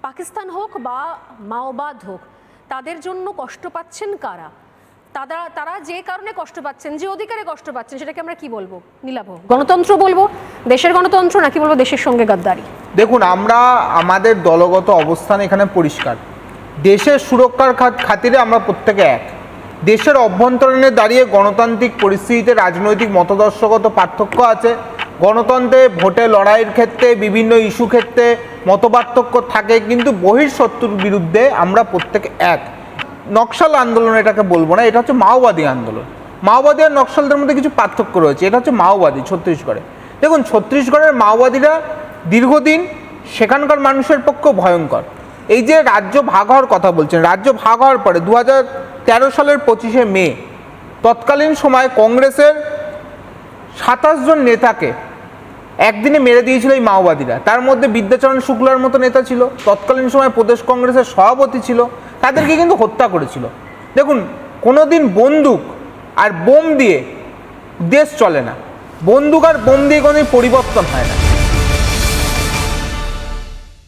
পাকিস্তান হোক বা মাওবাদ হোক, তাদের জন্য কষ্ট পাচ্ছেন কারা? তারা যে কারণে কষ্ট পাচ্ছেন, যে অধিকারে কষ্ট পাচ্ছেন, সেটাকে আমরা কি বলবো নীলাভ? গণতন্ত্র বলবো, দেশের গণতন্ত্র, নাকি বলবো দেশের সঙ্গে গাদ্দারি? দেখুন, আমরা আমাদের দলগত অবস্থান এখানে পরিষ্কার। দেশের সুরক্ষার খাতিরে আমরা প্রত্যেকে এক। দেশের অভ্যন্তরীণে দাঁড়িয়ে গণতান্ত্রিক পরিস্থিতিতে রাজনৈতিক মতদর্শগত পার্থক্য আছে। গণতন্ত্রে ভোটে লড়াইয়ের ক্ষেত্রে বিভিন্ন ইস্যু ক্ষেত্রে মতপার্থক্য থাকে, কিন্তু বহিঃশত্রুর বিরুদ্ধে আমরা প্রত্যেকে এক। নকশাল আন্দোলন এটাকে বলবো না, এটা হচ্ছে মাওবাদী আন্দোলন। মাওবাদী আর নকশালদের মধ্যে কিছু পার্থক্য রয়েছে। এটা হচ্ছে মাওবাদী ছত্তিশগড়ে। দেখুন, ছত্তিশগড়ের মাওবাদীরা দীর্ঘদিন সেখানকার মানুষের পক্ষে ভয়ঙ্কর। এই যে রাজ্য ভাগ হওয়ার কথা বলছেন, রাজ্য ভাগ হওয়ার পরে 2013 সালের 25শে মে তৎকালীন সময় কংগ্রেসের 27 জন নেতাকে একদিনে মেরে দিয়েছিল এই মাওবাদীরা। তার মধ্যে বিদ্যাচরণ শুক্লার মতো নেতা ছিল, তৎকালীন সময় প্রদেশ কংগ্রেসের সভাপতি ছিল। তাদেরকে কিন্তু হত্যা করেছিল। দেখুন, কোনোদিন বন্দুক আর বোম দিয়ে দেশ চলে না, বন্দুক আর বোম দিয়ে কোনোদিন পরিবর্তন হয় না।